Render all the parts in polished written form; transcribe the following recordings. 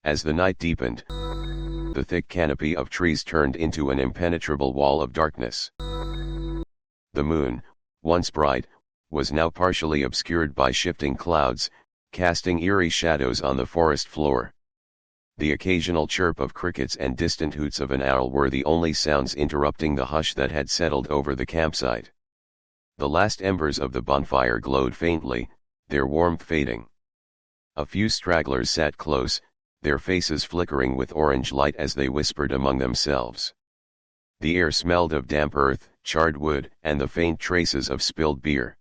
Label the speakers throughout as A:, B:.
A: As the night deepened, the thick canopy of trees turned into an impenetrable wall of darkness. The moon, once bright, was now partially obscured by shifting clouds, casting eerie shadows on the forest floor. The occasional chirp of crickets and distant hoots of an owl were the only sounds interrupting the hush that had settled over the campsite. The last embers of the bonfire glowed faintly, their warmth fading. A few stragglers sat close, their faces flickering with orange light as they whispered among themselves. The air smelled of damp earth, charred wood, and the faint traces of spilled beer.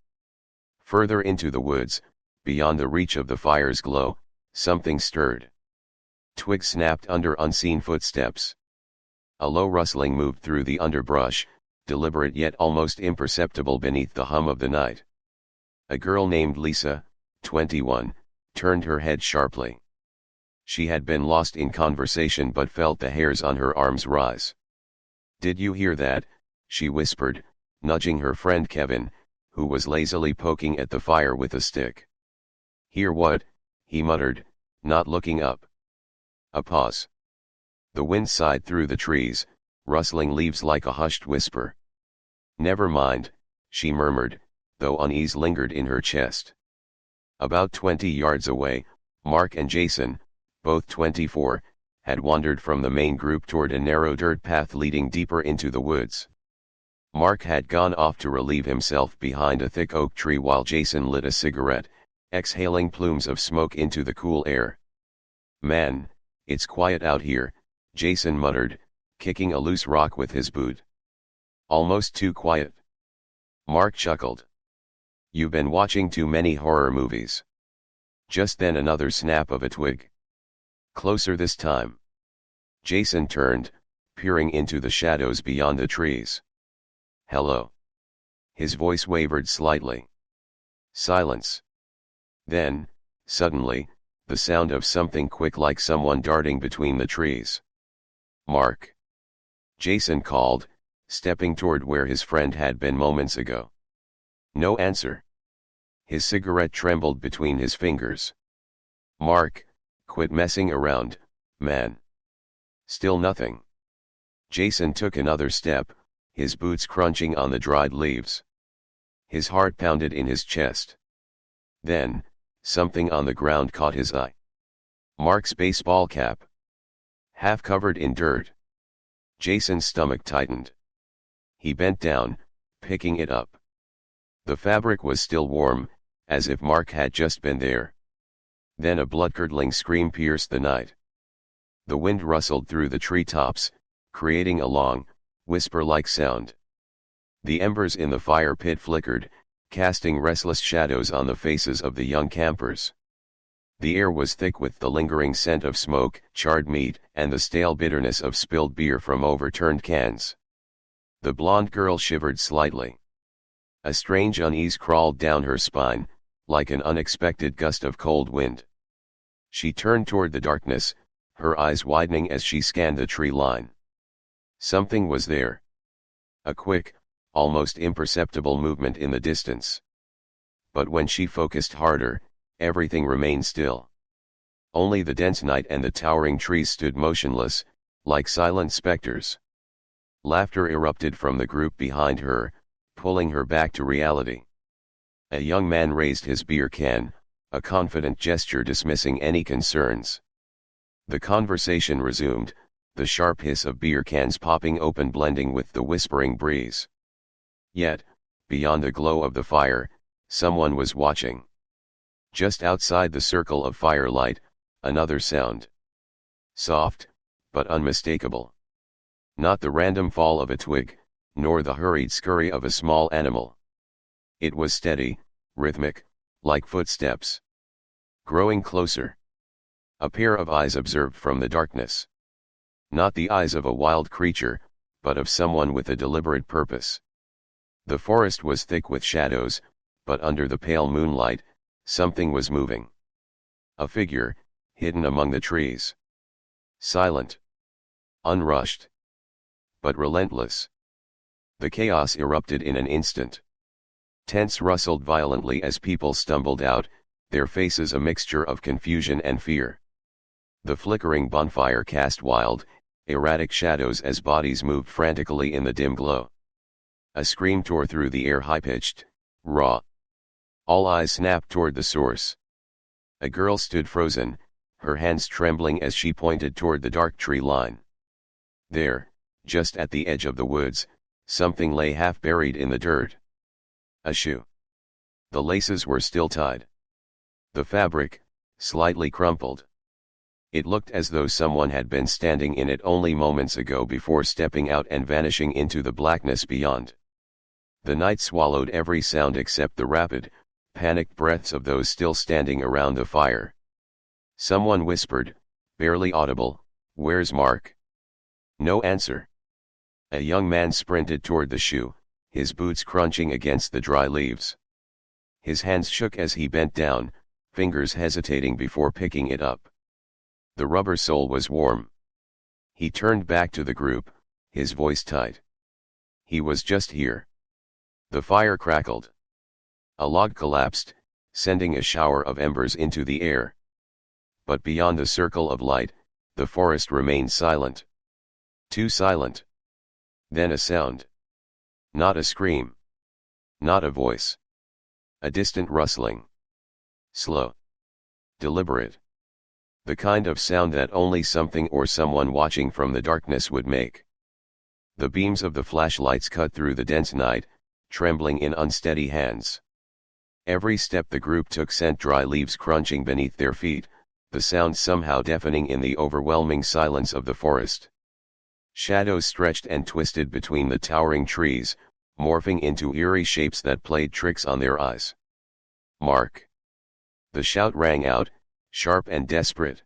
A: Further into the woods, beyond the reach of the fire's glow, something stirred. Twigs snapped under unseen footsteps. A low rustling moved through the underbrush, deliberate yet almost imperceptible beneath the hum of the night. A girl named Lisa, 21, turned her head sharply. She had been lost in conversation but felt the hairs on her arms rise. "Did you hear that?" she whispered, nudging her friend Kevin, who was lazily poking at the fire with a stick. "Hear what?" he muttered, not looking up. A pause. The wind sighed through the trees, rustling leaves like a hushed whisper. "Never mind," she murmured, though unease lingered in her chest. About 20 yards away, Mark and Jason, both 24, had wandered from the main group toward a narrow dirt path leading deeper into the woods. Mark had gone off to relieve himself behind a thick oak tree while Jason lit a cigarette, exhaling plumes of smoke into the cool air. "Man, it's quiet out here," Jason muttered, kicking a loose rock with his boot. "Almost too quiet." Mark chuckled. "You've been watching too many horror movies." Just then another snap of a twig. "Closer this time." Jason turned, peering into the shadows beyond the trees. "Hello." His voice wavered slightly. Silence. Then, suddenly, the sound of something quick like someone darting between the trees. "Mark!" Jason called, stepping toward where his friend had been moments ago. No answer. His cigarette trembled between his fingers. "Mark, quit messing around, man." Still nothing. Jason took another step, his boots crunching on the dried leaves. His heart pounded in his chest. Then, something on the ground caught his eye. Mark's baseball cap. Half covered in dirt. Jason's stomach tightened. He bent down, picking it up. The fabric was still warm, as if Mark had just been there. Then a blood-curdling scream pierced the night. The wind rustled through the treetops, creating a long, whisper-like sound. The embers in the fire pit flickered, casting restless shadows on the faces of the young campers. The air was thick with the lingering scent of smoke, charred meat, and the stale bitterness of spilled beer from overturned cans. The blonde girl shivered slightly. A strange unease crawled down her spine, like an unexpected gust of cold wind. She turned toward the darkness, her eyes widening as she scanned the tree line. Something was there. A quick, almost imperceptible movement in the distance. But when she focused harder, everything remained still. Only the dense night and the towering trees stood motionless, like silent specters. Laughter erupted from the group behind her, pulling her back to reality. A young man raised his beer can, a confident gesture dismissing any concerns. The conversation resumed, the sharp hiss of beer cans popping open blending with the whispering breeze. Yet, beyond the glow of the fire, someone was watching. Just outside the circle of firelight, another sound. Soft, but unmistakable. Not the random fall of a twig, nor the hurried scurry of a small animal. It was steady, rhythmic, like footsteps. Growing closer. A pair of eyes observed from the darkness. Not the eyes of a wild creature, but of someone with a deliberate purpose. The forest was thick with shadows, but under the pale moonlight, something was moving. A figure, hidden among the trees. Silent. Unrushed. But relentless. The chaos erupted in an instant. Tents rustled violently as people stumbled out, their faces a mixture of confusion and fear. The flickering bonfire cast wild, erratic shadows as bodies moved frantically in the dim glow. A scream tore through the air, high-pitched, raw. All eyes snapped toward the source. A girl stood frozen, her hands trembling as she pointed toward the dark tree line. There, just at the edge of the woods, something lay half buried in the dirt. A shoe. The laces were still tied. The fabric, slightly crumpled. It looked as though someone had been standing in it only moments ago before stepping out and vanishing into the blackness beyond. The night swallowed every sound except the rapid, panicked breaths of those still standing around the fire. Someone whispered, barely audible, "Where's Mark?" No answer. A young man sprinted toward the shoe, his boots crunching against the dry leaves. His hands shook as he bent down, fingers hesitating before picking it up. The rubber sole was warm. He turned back to the group, his voice tight. He was just here. The fire crackled. A log collapsed, sending a shower of embers into the air. But beyond the circle of light, the forest remained silent. Too silent. Then a sound. Not a scream. Not a voice. A distant rustling. Slow. Deliberate. The kind of sound that only something or someone watching from the darkness would make. The beams of the flashlights cut through the dense night, trembling in unsteady hands. Every step the group took sent dry leaves crunching beneath their feet, the sound somehow deafening in the overwhelming silence of the forest. Shadows stretched and twisted between the towering trees, morphing into eerie shapes that played tricks on their eyes. "Mark!" The shout rang out, sharp and desperate.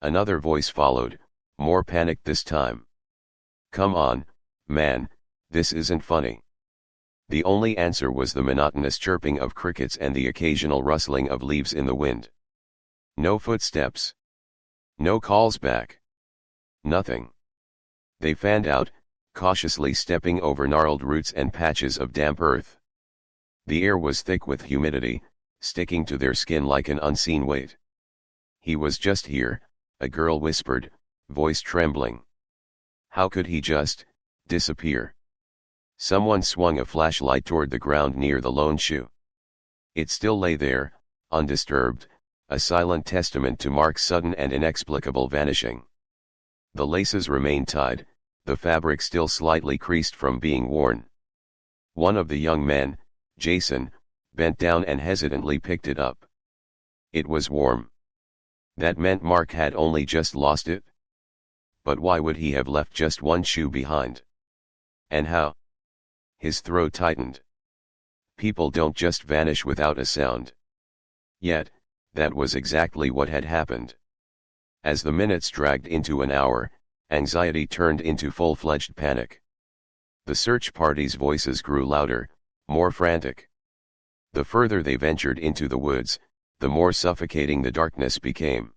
A: Another voice followed, more panicked this time. "Come on, man, this isn't funny." The only answer was the monotonous chirping of crickets and the occasional rustling of leaves in the wind. No footsteps. No calls back. Nothing. They fanned out, cautiously stepping over gnarled roots and patches of damp earth. The air was thick with humidity, sticking to their skin like an unseen weight. "He was just here," a girl whispered, voice trembling. "How could he just disappear?" Someone swung a flashlight toward the ground near the lone shoe. It still lay there, undisturbed, a silent testament to Mark's sudden and inexplicable vanishing. The laces remained tied, the fabric still slightly creased from being worn. One of the young men, Jason, bent down and hesitantly picked it up. It was warm. That meant Mark had only just lost it. But why would he have left just one shoe behind? And how? His throat tightened. People don't just vanish without a sound. Yet, that was exactly what had happened. As the minutes dragged into an hour, anxiety turned into full-fledged panic. The search party's voices grew louder, more frantic. The further they ventured into the woods, the more suffocating the darkness became.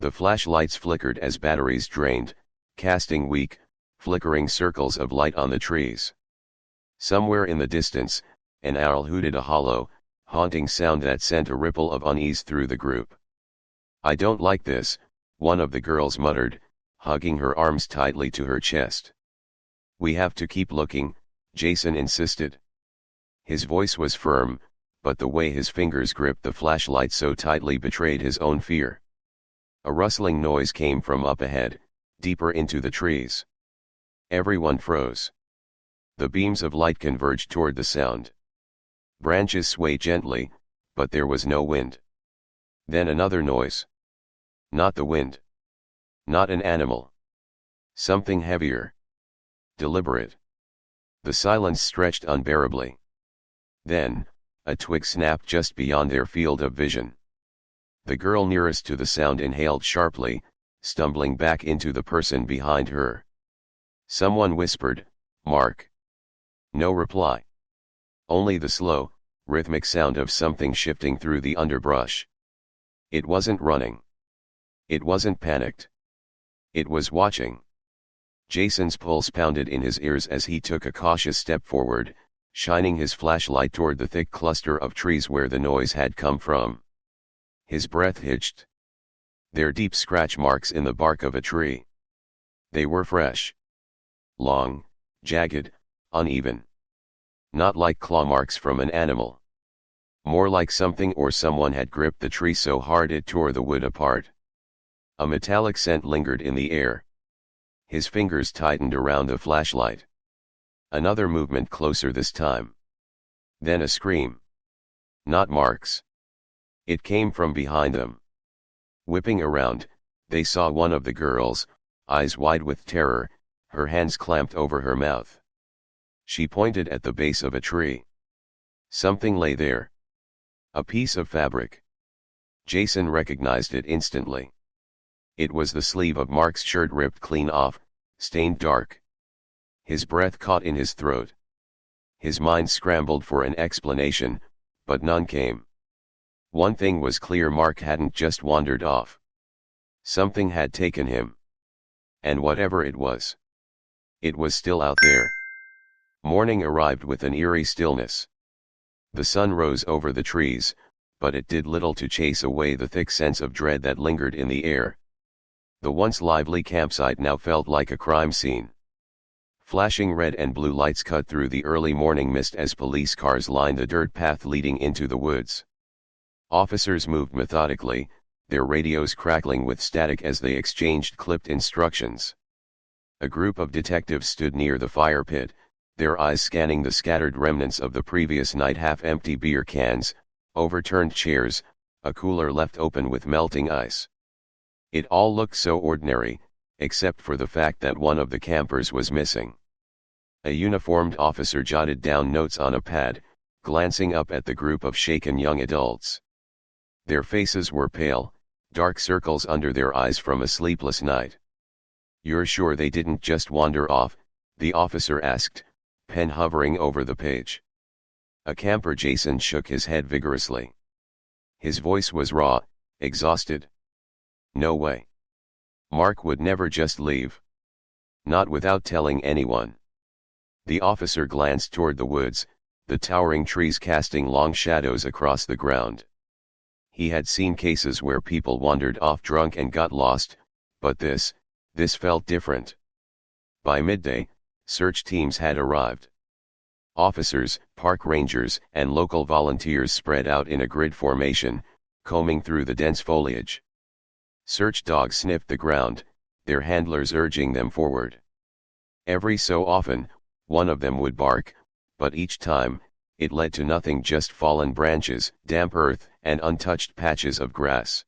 A: The flashlights flickered as batteries drained, casting weak, flickering circles of light on the trees. Somewhere in the distance, an owl hooted, a hollow, haunting sound that sent a ripple of unease through the group. "I don't like this," one of the girls muttered, hugging her arms tightly to her chest. "We have to keep looking," Jason insisted. His voice was firm, but the way his fingers gripped the flashlight so tightly betrayed his own fear. A rustling noise came from up ahead, deeper into the trees. Everyone froze. The beams of light converged toward the sound. Branches swayed gently, but there was no wind. Then another noise. Not the wind. Not an animal. Something heavier. Deliberate. The silence stretched unbearably. Then, a twig snapped just beyond their field of vision. The girl nearest to the sound inhaled sharply, stumbling back into the person behind her. Someone whispered, "Mark." No reply. Only the slow, rhythmic sound of something shifting through the underbrush. It wasn't running. It wasn't panicked. It was watching. Jason's pulse pounded in his ears as he took a cautious step forward, shining his flashlight toward the thick cluster of trees where the noise had come from. His breath hitched. Their deep scratch marks in the bark of a tree. They were fresh. Long, jagged, uneven. Not like claw marks from an animal. More like something or someone had gripped the tree so hard it tore the wood apart. A metallic scent lingered in the air. His fingers tightened around the flashlight. Another movement closer this time. Then a scream. Not Mark's. It came from behind them. Whipping around, they saw one of the girls, eyes wide with terror, her hands clamped over her mouth. She pointed at the base of a tree. Something lay there. A piece of fabric. Jason recognized it instantly. It was the sleeve of Mark's shirt ripped clean off, stained dark. His breath caught in his throat. His mind scrambled for an explanation, but none came. One thing was clear: Mark hadn't just wandered off. Something had taken him. And whatever it was still out there. Morning arrived with an eerie stillness. The sun rose over the trees, but it did little to chase away the thick sense of dread that lingered in the air. The once lively campsite now felt like a crime scene. Flashing red and blue lights cut through the early morning mist as police cars lined the dirt path leading into the woods. Officers moved methodically, their radios crackling with static as they exchanged clipped instructions. A group of detectives stood near the fire pit, their eyes scanning the scattered remnants of the previous night: half-empty beer cans, overturned chairs, a cooler left open with melting ice. It all looked so ordinary, except for the fact that one of the campers was missing. A uniformed officer jotted down notes on a pad, glancing up at the group of shaken young adults. Their faces were pale, dark circles under their eyes from a sleepless night. "You're sure they didn't just wander off?" the officer asked, pen hovering over the page. A camper. Jason shook his head vigorously. His voice was raw, exhausted. "No way. Mark would never just leave. Not without telling anyone." The officer glanced toward the woods, the towering trees casting long shadows across the ground. He had seen cases where people wandered off drunk and got lost, but this felt different. By midday, search teams had arrived. Officers, park rangers, and local volunteers spread out in a grid formation, combing through the dense foliage. Search dogs sniffed the ground, their handlers urging them forward. Every so often, one of them would bark, but each time, it led to nothing: just fallen branches, damp earth, and untouched patches of grass.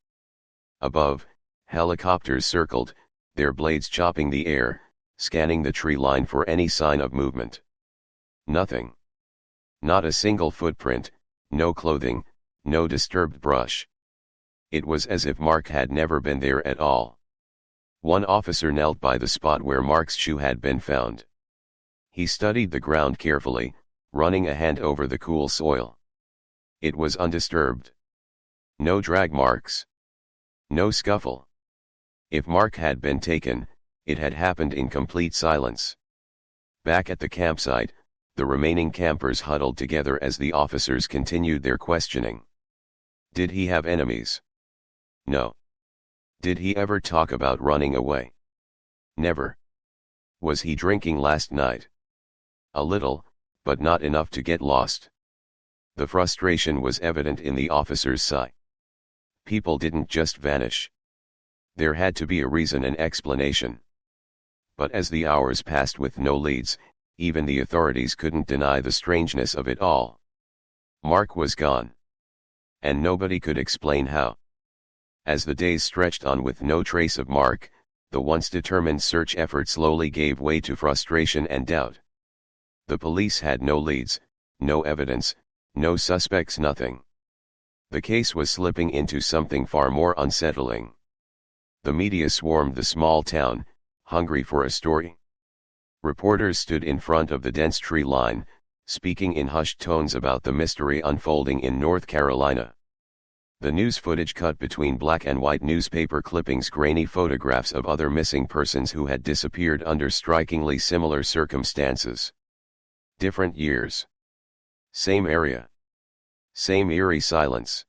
A: Above, helicopters circled, their blades chopping the air, scanning the tree line for any sign of movement. Nothing. Not a single footprint, no clothing, no disturbed brush. It was as if Mark had never been there at all. One officer knelt by the spot where Mark's shoe had been found. He studied the ground carefully, running a hand over the cool soil. It was undisturbed. No drag marks. No scuffle. If Mark had been taken, it had happened in complete silence. Back at the campsite, the remaining campers huddled together as the officers continued their questioning. Did he have enemies? No. Did he ever talk about running away? Never. Was he drinking last night? A little, but not enough to get lost. The frustration was evident in the officer's sigh. People didn't just vanish. There had to be a reason, an explanation. But as the hours passed with no leads, even the authorities couldn't deny the strangeness of it all. Mark was gone. And nobody could explain how. As the days stretched on with no trace of Mark, the once determined search effort slowly gave way to frustration and doubt. The police had no leads, no evidence, no suspects, nothing. The case was slipping into something far more unsettling. The media swarmed the small town, hungry for a story. Reporters stood in front of the dense tree line, speaking in hushed tones about the mystery unfolding in North Carolina. The news footage cut between black and white newspaper clippings, grainy photographs of other missing persons who had disappeared under strikingly similar circumstances. Different years. Same area. Same eerie silence.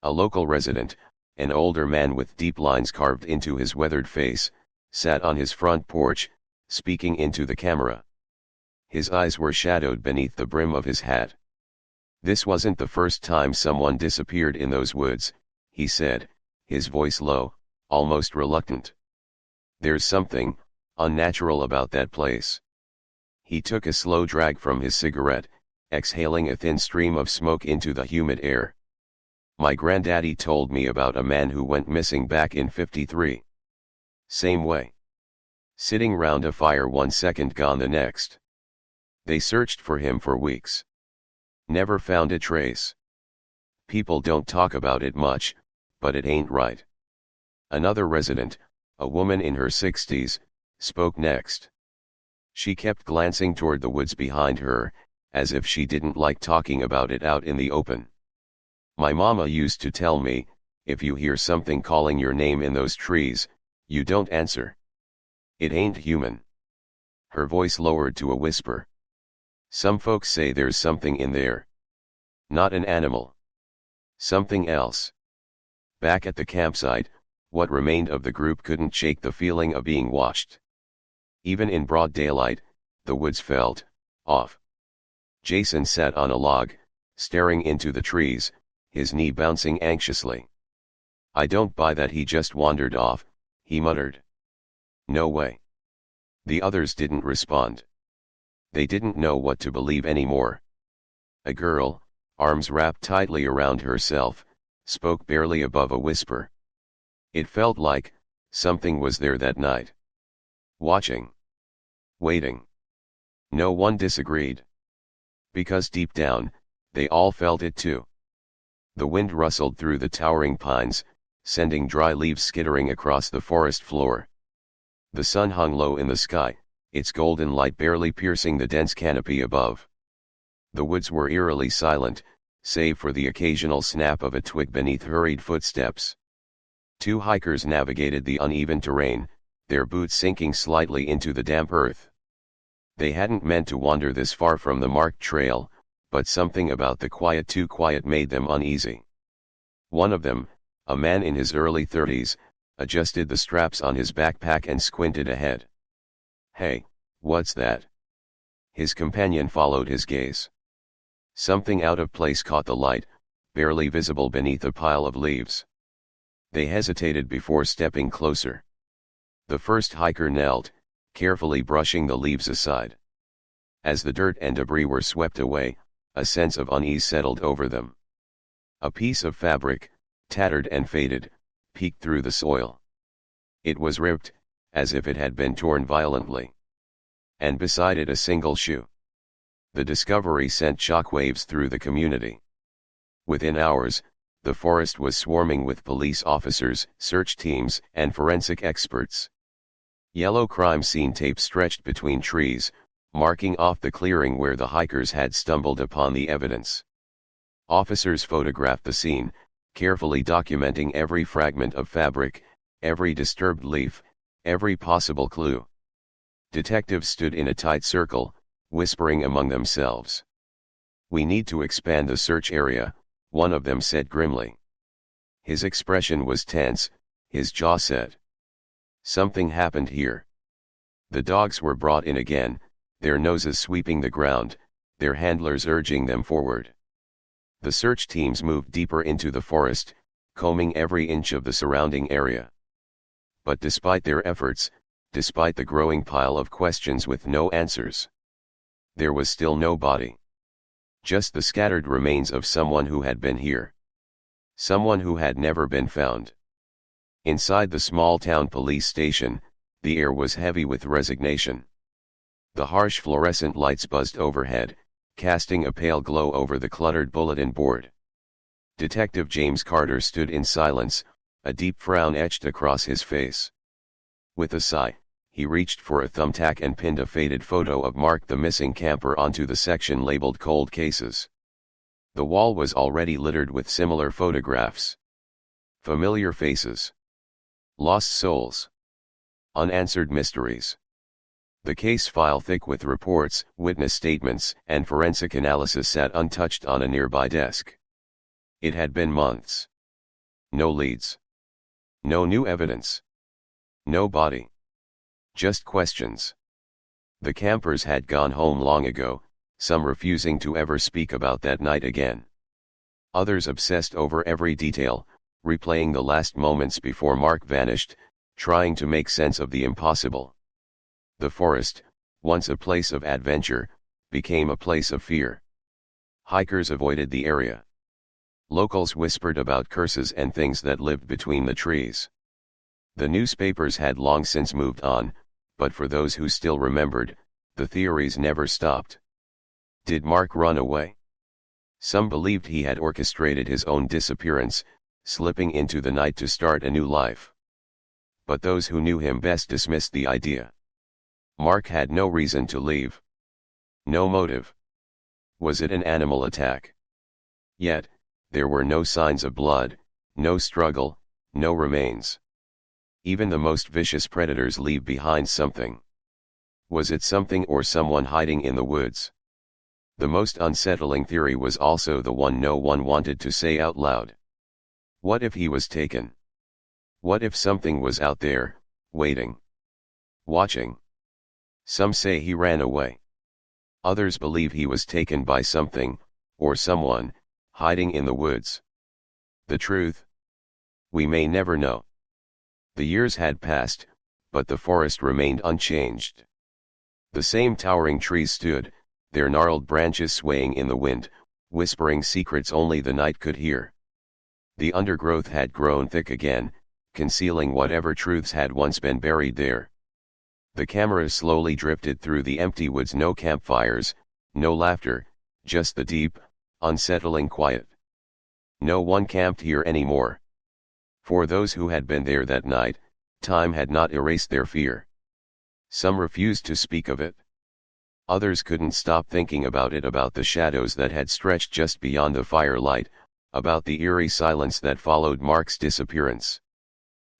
A: A local resident, an older man with deep lines carved into his weathered face, sat on his front porch, speaking into the camera. His eyes were shadowed beneath the brim of his hat. "This wasn't the first time someone disappeared in those woods," he said, his voice low, almost reluctant. "There's something unnatural about that place." He took a slow drag from his cigarette, exhaling a thin stream of smoke into the humid air. "My granddaddy told me about a man who went missing back in '53. Same way. Sitting round a fire one second, gone the next. They searched for him for weeks. Never found a trace. People don't talk about it much, but it ain't right." Another resident, a woman in her 60s, spoke next. She kept glancing toward the woods behind her, as if she didn't like talking about it out in the open. "My mama used to tell me, if you hear something calling your name in those trees, you don't answer. It ain't human." Her voice lowered to a whisper. "Some folks say there's something in there. Not an animal. Something else." Back at the campsite, what remained of the group couldn't shake the feeling of being watched. Even in broad daylight, the woods felt off. Jason sat on a log, staring into the trees, his knee bouncing anxiously. "I don't buy that he just wandered off," he muttered. "No way." The others didn't respond. They didn't know what to believe anymore. A girl, arms wrapped tightly around herself, spoke barely above a whisper. It felt like something was there that night. Watching. Waiting. No one disagreed. Because deep down, they all felt it too. The wind rustled through the towering pines, sending dry leaves skittering across the forest floor. The sun hung low in the sky, its golden light barely piercing the dense canopy above. The woods were eerily silent, save for the occasional snap of a twig beneath hurried footsteps. Two hikers navigated the uneven terrain, their boots sinking slightly into the damp earth. They hadn't meant to wander this far from the marked trail, but something about the too quiet made them uneasy. One of them, a man in his early 30s, adjusted the straps on his backpack and squinted ahead. "Hey, what's that?" His companion followed his gaze. Something out of place caught the light, barely visible beneath a pile of leaves. They hesitated before stepping closer. The first hiker knelt, carefully brushing the leaves aside. As the dirt and debris were swept away, a sense of unease settled over them. A piece of fabric, tattered and faded, peeked through the soil. It was ripped, as if it had been torn violently. And beside it a single shoe. The discovery sent shockwaves through the community. Within hours, the forest was swarming with police officers, search teams, and forensic experts. Yellow crime scene tape stretched between trees, marking off the clearing where the hikers had stumbled upon the evidence. Officers photographed the scene, carefully documenting every fragment of fabric, every disturbed leaf, every possible clue. Detectives stood in a tight circle, whispering among themselves. "We need to expand the search area," one of them said grimly. His expression was tense, his jaw set. Something happened here. The dogs were brought in again, their noses sweeping the ground, their handlers urging them forward. The search teams moved deeper into the forest, combing every inch of the surrounding area. But despite their efforts, despite the growing pile of questions with no answers, there was still no body. Just the scattered remains of someone who had been here. Someone who had never been found. Inside the small-town police station, the air was heavy with resignation. The harsh fluorescent lights buzzed overhead, casting a pale glow over the cluttered bulletin board. Detective James Carter stood in silence, a deep frown etched across his face. With a sigh, he reached for a thumbtack and pinned a faded photo of Mark the missing camper onto the section labeled Cold Cases. The wall was already littered with similar photographs. Familiar faces. Lost souls. Unanswered mysteries. The case file thick with reports, witness statements, and forensic analysis sat untouched on a nearby desk. It had been months. No leads. No new evidence. No body. Just questions. The campers had gone home long ago, some refusing to ever speak about that night again. Others obsessed over every detail, replaying the last moments before Mark vanished, trying to make sense of the impossible. The forest, once a place of adventure, became a place of fear. Hikers avoided the area. Locals whispered about curses and things that lived between the trees. The newspapers had long since moved on, but for those who still remembered, the theories never stopped. Did Mark run away? Some believed he had orchestrated his own disappearance, slipping into the night to start a new life. But those who knew him best dismissed the idea. Mark had no reason to leave. No motive. Was it an animal attack? Yet, there were no signs of blood, no struggle, no remains. Even the most vicious predators leave behind something. Was it something or someone hiding in the woods? The most unsettling theory was also the one no one wanted to say out loud. What if he was taken? What if something was out there, waiting, watching? Some say he ran away. Others believe he was taken by something, or someone, hiding in the woods. The truth? We may never know. The years had passed, but the forest remained unchanged. The same towering trees stood, their gnarled branches swaying in the wind, whispering secrets only the night could hear. The undergrowth had grown thick again, concealing whatever truths had once been buried there. The camera slowly drifted through the empty woods. No campfires, no laughter, just the deep, unsettling quiet. No one camped here anymore. For those who had been there that night, time had not erased their fear. Some refused to speak of it. Others couldn't stop thinking about it, about the shadows that had stretched just beyond the firelight, about the eerie silence that followed Mark's disappearance.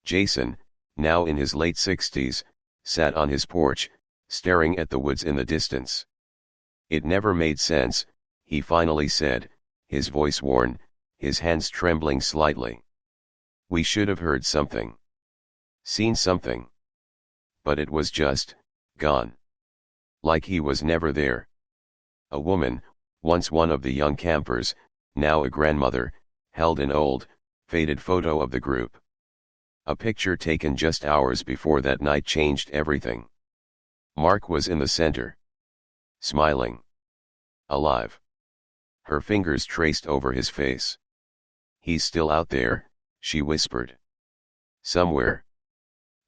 A: Jason, now in his late 60s, sat on his porch, staring at the woods in the distance. It never made sense, he finally said, his voice worn, his hands trembling slightly. We should have heard something. Seen something. But it was just, gone. Like he was never there. A woman, once one of the young campers, now a grandmother, held an old, faded photo of the group. A picture taken just hours before that night changed everything. Mark was in the center. Smiling. Alive. Her fingers traced over his face. He's still out there, she whispered. Somewhere.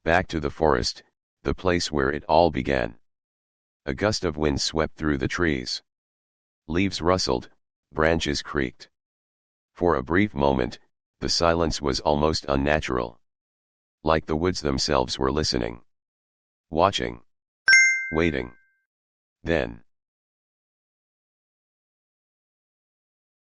A: Back to the forest, the place where it all began. A gust of wind swept through the trees. Leaves rustled, branches creaked. For a brief moment, the silence was almost unnatural. Like the woods themselves were listening. Watching. Waiting. Then,